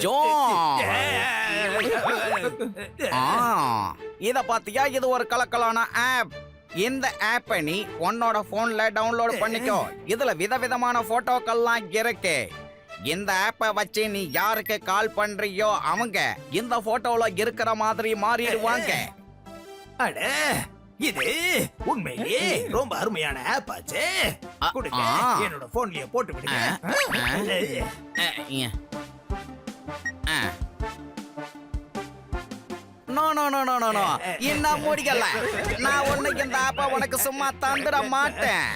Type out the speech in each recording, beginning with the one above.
John, இத பாத்தியா? இது ஒரு கலக்கலான ஆப். இந்த ஆப்பை நீ உன்னோட போன்ல டவுன்லோட் பண்ணிக்கோ. இதுல விதவிதமான போட்டோக்கள்லாம் இருக்கு. இந்த ஆப்பை வச்சு நீ யாருக்கு கால் பண்றியோ அவங்க இந்த போட்டோல இருக்கிற மாதிரி மாறிடுவாங்க. அட, இது உண்மையிலேயே ரொம்ப அருமையான ஆப் ஆச்சு. கொடுங்க, என்னோட போன்லயே போட்டு விடுங்க. No no no no no, இன்னும் முடியல. நான் உனக்கு இந்த ஆப்பை உனக்கு சும்மா தந்துட மாட்டேன்.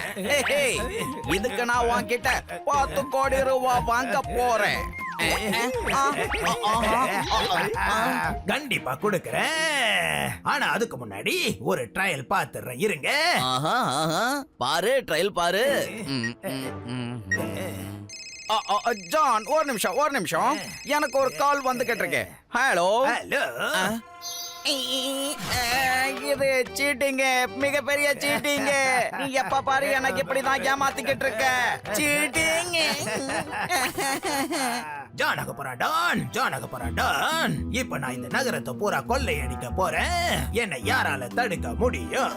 இதுக்கு நான் உன்கிட்ட 10 கோடி ரூபாய் வாங்க போறேன். கண்டிப்பா கொடுக்கறேன். ஆனா அதுக்கு முன்னாடி ஒரு ட்ரையல் பாத்துறேன், இருங்க. பாரு, ட்ரையல் பாரு. ஜான், ஒரு நிமிஷம். எனக்கு ஒரு கால் வந்துகிட்டு இருக்கு. ஹலோ. இது சீட்டிங்க, மிகப்பெரிய சீட்டிங்க. நீ எப்ப பாரு எனக்கு இப்படிதான் ஏமாத்திக்கிட்டு இருக்க. சீட்டிங். ஜானகபுரம். இப்ப நான் இந்த நகரத்தை பூரா கொள்ளையடிக்க போறேன். என்னை யாரால தடுக்க முடியும்?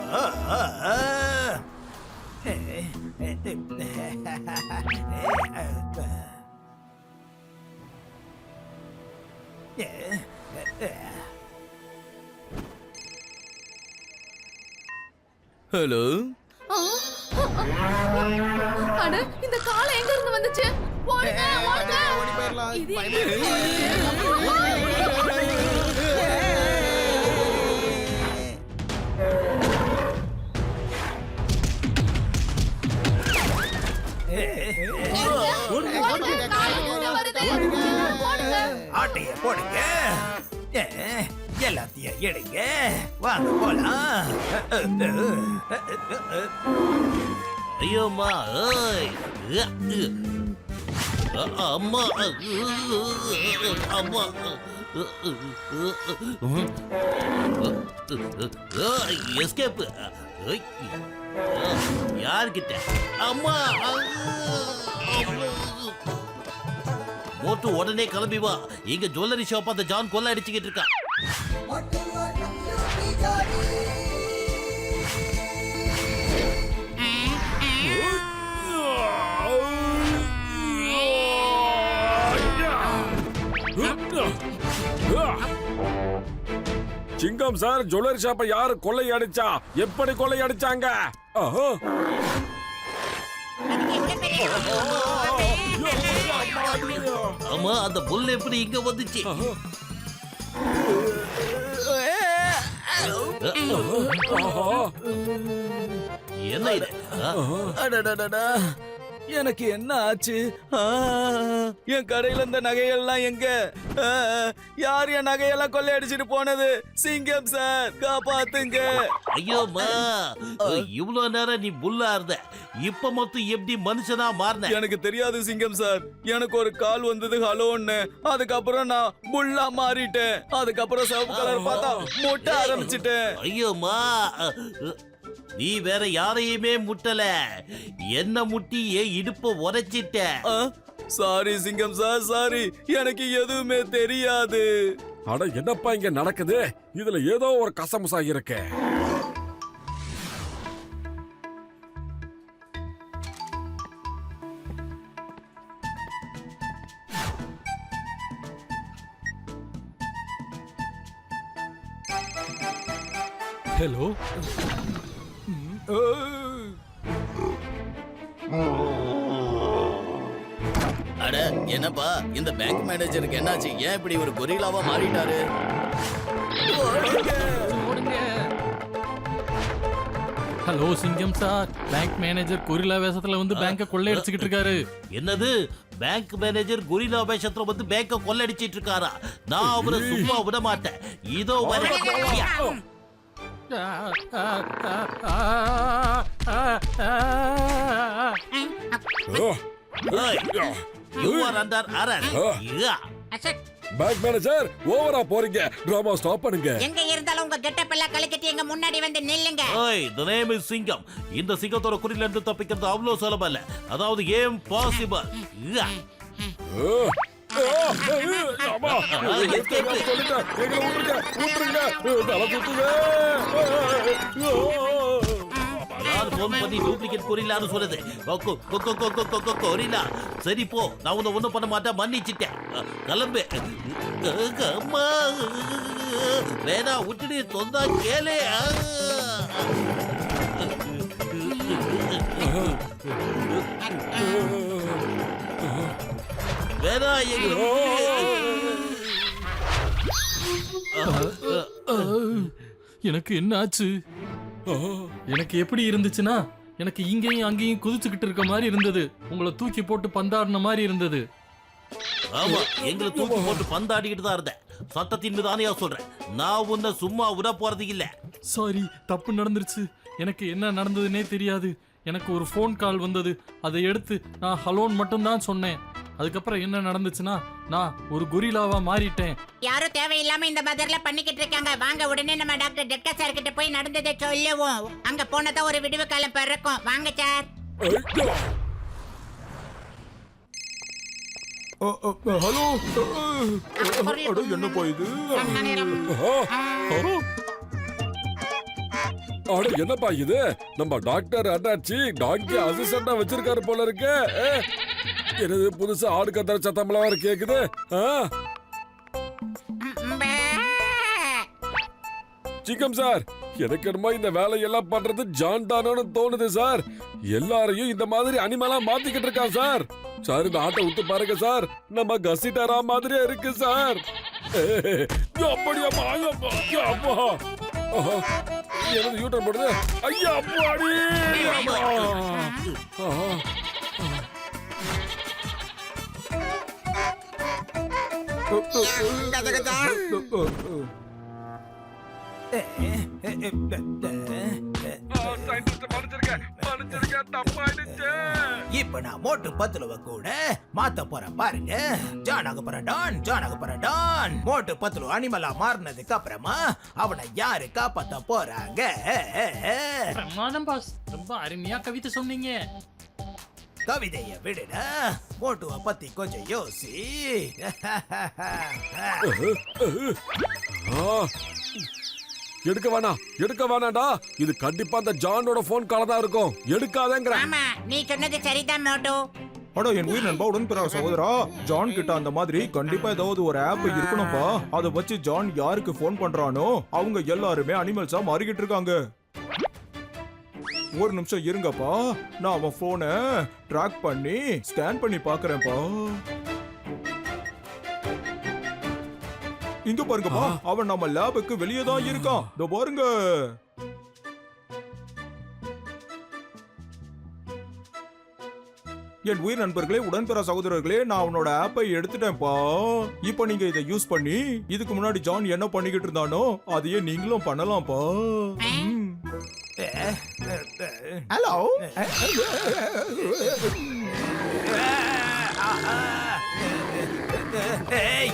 ஹலோ. அட, இந்த கால எங்க இருந்து வந்துச்சு? ஓடுங்க. இது ஆட்டைய போடுங்க, எல்லாத்தையும் எடுங்க, வாங்க போலாம். ஐயோம்மா, அம்மா, அம்மா, எஸ்கேப். யார்கிட்ட? அம்மா. மோட்டு உடனே கிளம்பி வா. இங்க ஜுவல்லரி ஷாப் அந்த ஜான் கொள்ள அடிச்சுக்கிட்டு இருக்கா. சிங்கம் சார், ஜுவல்லரி ஷாப்பை யாரு கொள்ளை அடிச்சா? எப்படி கொள்ளை அடிச்சாங்க? அம்மா, அந்த புல் எப்படி இங்க வந்துச்சு? என்ன இது? எனக்கு என்ன ஆச்சு? என் கடையில இருந்த நகையெல்லாம் எங்க? யார் என் நகையெல்லாம் கொள்ளையடிச்சிட்டு போனது? சிங்கம் சார், காப்பாத்துங்க. ஐயோமா, இவ்வளவு நேரம் நீ புல்லா இருந்த, இப்ப மட்டும் எப்படி மனுஷனா மாறின? எனக்கு தெரியாது சிங்கம் சார். எனக்கு ஒரு கால் வந்தது, ஹலோன்னு. அதுக்கப்புறம் நான் புல்லா மாறிட்டேன். அதுக்கப்புறம் சிவப்பு கலர் பார்த்தா முட்ட ஆரம்பிச்சிட்டேன். ஐயோமா, நீ வேற யாரையுமே முட்டல, என்ன முட்டி என் இடுப்ப உரைச்சிட்ட. சாரி சிங்கம் சார், சாரி. எனக்கு எதுவுமே தெரியாது. அட, என்னப்பா இங்க நடக்குது? இதுல ஏதோ ஒரு கசமுசா இருக்கு. ஹலோ. அட, என்னப்பா இந்த பேங்க் மேனேஜருக்கு என்னாச்சு? ஏன் இப்படி ஒரு கொரில்லாவா மாறிட்டாரு? ஹலோ சிங்கம் சார், பேங்க் மேனேஜர் கொரில்லா வேஷத்துல வந்து பேங்க கொள்ளையடிச்சுக்கிட்டு இருக்காரு. என்னது? பேங்க் மேனேஜர் கொரில்லா வேஷத்துல வந்து பேங்க கொள்ளையடிச்சிட்டு இருக்காரா? நான் அவரை சும்மா விட மாட்டேன். இதோ வர. You are under arrest. Bank manager, ஓவரா போறீங்க. டிராமா ஸ்டாப் பண்ணுங்க. எங்க இருந்தாலும் உங்க கெட்டப் எல்லாம் கலக்கிட்டு எங்க முன்னாடி வந்து நில்லுங்க. ஏய், the name is சிங்கம். இந்த சிங்கத்தோட குறியில இருந்து தப்பிக்கிறது அவ்வளவு சுலபம் இல்ல. அதாவது ஏம் பாசிபிள். அம்மா, சொல்லிட்டேன், எங்களை விட்டுருங்க, தலை சுத்துங்க. யார் போன் பண்ணி டூப்ளிகேட் கொரில்லான்னு சொல்லுது? கொரில்லா. சரி போ, நான் உன்னை ஒண்ணும் பண்ண மாட்டேன், மன்னிச்சிட்டேன். கிளம்பு. அம்மா, வேணா விட்டுடு, சொந்தா கேளு. வேணா எனக்கு என்ன ஆச்சு? எனக்கு எப்படி இருந்துச்சுன்னா, எனக்கு இங்கேயும் அங்கேயும் குதிச்சுக்கிட்டு இருக்க மாதிரி இருந்தது. உங்களை தூக்கி போட்டு பந்தாடின மாதிரி இருந்தது. ஆமா, எங்களை தூக்கி போட்டு பந்தாடிக்கிட்டு தான் இருந்தேன். சட்டத்தின் மீது ஆணையா சொல்றேன், நான் உன்னை சும்மா விட போறது இல்ல. சாரி, தப்பு நடந்துருச்சு. எனக்கு என்ன நடந்ததுன்னே தெரியாது. எனக்கு ஒரு ஃபோன் கால் வந்தது. அதை எடுத்து நான் ஹலோன்னு மட்டும்தான் சொன்னேன். அதுக்கப்புறம் என்ன நடந்துச்சுன்னா, நான் ஒரு கொரில்லாவா மாறிட்டேன். யாரும் தேவையில்லாம இந்த மாதிரிலாம் பண்ணிக்கிட்டு இருக்காங்க. வாங்க உடனே நம்ம டாக்டர் டெட்கா சார் கிட்ட போய் நடந்ததை சொல்லுவோம். அங்க போனதான் ஒரு விடுவு காலம் பிறக்கும். வாங்க சார். ஹலோ, என்ன போயுது? அட என்னப்பா இது? நம்ம டாக்டர் அண்ணாச்சி டாக்டர் அசிஸ்டண்டா வச்சிருக்காரு போல இருக்கு. என்னது புதுசா ஆடு கத்துற சத்தம்லாம் வர கேக்குது? சிக்கம் சார், எனக்கு என்னமோ இந்த வேலையெல்லாம் பண்றது ஜான் தானோன்னு தோணுது சார். எல்லாரையும் இந்த மாதிரி அனிமலா மாத்திக்கிட்டு இருக்கான் சார். சார், இந்த ஆட்டை விட்டு பாருங்க சார், நம்ம கசிட்டாரா மாதிரியே இருக்கு சார். அப்படியாப்பா, அப்பா எனது யூட்டர் போடுது. ஐயா அப்பாடி. இப்ப நான் மோட்டு பத்துலவ கூட மாத்த போறேன் பாருங்க. ஜானாக போற டான். மோட்டு பத்துலு அனிமலா மாறினதுக்கு அப்புறமா அவனை யாரு காப்பாத்த போறாங்க? பிரமாதம் பாஸ், ரொம்ப அருமையா கவிதை சொன்னீங்க. கவிதைய விடுடா, மோட்டுவ பத்தி கொஞ்சம் யோசி. எடுக்க வேணாடா. இது கண்டிப்பா அந்த ஜானோட போன் கால தான் இருக்கும். எடுக்காதேங்கற. ஆமா, நீ சொன்னது சரிதான் மோட்டு. அட என் உயிர் நண்பா, உடன்பிறந்த சகோதரா, ஜான் கிட்ட அந்த மாதிரி கண்டிப்பா ஏதாவது ஒரு ஆப் இருக்கணும்பா. அதை வச்சு ஜான் யாருக்கு போன் பண்றானோ அவங்க எல்லாருமே அனிமல்ஸா மாறிக்கிட்டு இருக்காங்க. ஒரு நிமிஷம் இருங்கப்பா, நான் அவன் போனை ட்ராக் பண்ணி ஸ்கேன் பண்ணி பாக்குறேன்ப்பா. இங்க பாருங்கப்பா, அவன் நம்ம லேபுக்கு வெளியே தான் இருக்கான். இதோ பாருங்க. என் உயிர் நண்பர்களே, உடன்பிற சகோதரர்களே, நான் அவனோட ஆப்பை எடுத்துட்டேன்ப்பா. இப்போ நீங்க இதை யூஸ் பண்ணி இதுக்கு முன்னாடி ஜான் என்ன பண்ணிக்கிட்டு இருந்தானோ அதையே நீங்களும் பண்ணலாம்ப்பா. ஹலோ,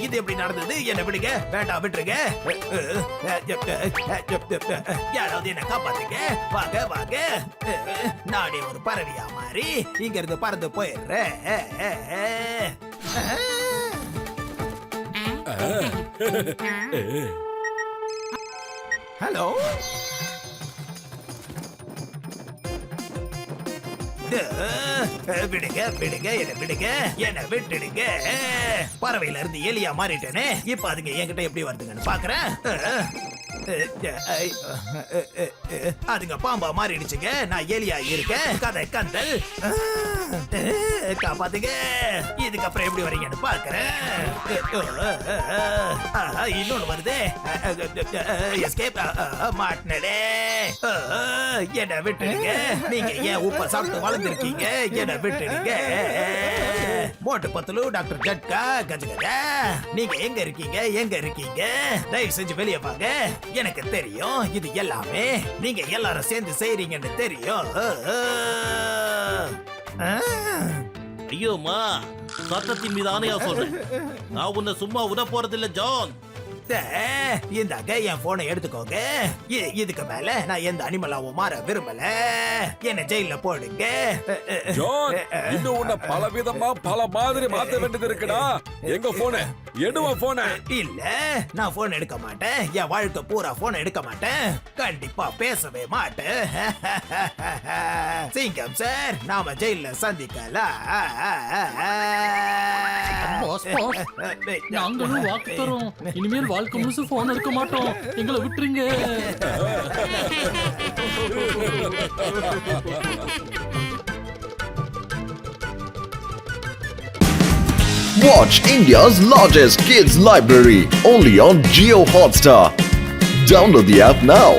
இது எப்படி நடந்தது? என்ன விடுங்க, வேண்டாம் விட்டுருங்க. யாராவது என்ன காப்பாத்துங்க. வாங்க. நானே ஒரு பறவையா மாறி இங்க இருந்து பறந்து போயிடுறேன். ஹலோ, விடுங்க, என்ன விட்டுடுங்க. பறவையில இருந்து எலியா மாறிட்டேனே, இப்ப அதுங்க என்கிட்ட எப்படி வருதுங்கன்னு பாக்குறேன். அதுங்க பாம்பா மாறிடுச்சுங்க, நான் எலியா இருக்கேன். கதை கந்தல், காப்பாத்துங்க. இதுக்கப்புறம் எப்படி வரீங்கன்னு பாக்குறேன். இன்னொன்னு வருது. எஸ்கேப், மாட்டினடே. என்ன விட்டுடுங்க. நீங்க ஏன் உப்ப சாப்பிட்டு வளர்ந்துருக்கீங்க? என்ன விட்டுடுங்க. மோட்டு பத்துலு, டாக்டர் ஜட்கா, கஜகஜா, நீங்க எங்க இருக்கீங்க? தயவு செஞ்சு வெளியே வாங்க. எனக்கு தெரியும் இது எல்லாமே நீங்க எல்லாரும் சேர்ந்து செய்றீங்கன்னு தெரியும். ஐயோமா, சட்டத்தின் மீது ஆணையா சொல்றேன், நான் உன்னை சும்மா விட போறதில்ல ஜான். இந்தாங்க என் போனை எடுத்துக்கோங்க. இதுக்கு மேல நான் எந்த அனிமலாவும் மாற விரும்பல. என்ன ஜெயில போடுங்க. ஜான் இன்னும் உன்னை பல விதமா பல மாதிரி மாத்த வேண்டியது இருக்குடா. எங்க போன எடுவா போன. இல்ல நான் போன் எடுக்க மாட்டேன். என் வாழ்க்கை பூரா போன் எடுக்க மாட்டேன். கண்டிப்பா பேசவே மாட்டேன். சிங்கம் சார், நாம ஜெயில சந்திக்கலாம். பாஸ் பாஸ் நாங்களும் வாக்கு தரோம். இனிமேல் வாழ்க்கை முழுசு போன் எடுக்க மாட்டோம். எங்களை விட்டுருங்க. Watch India's largest kids library only on Jio Hotstar. Download the app now.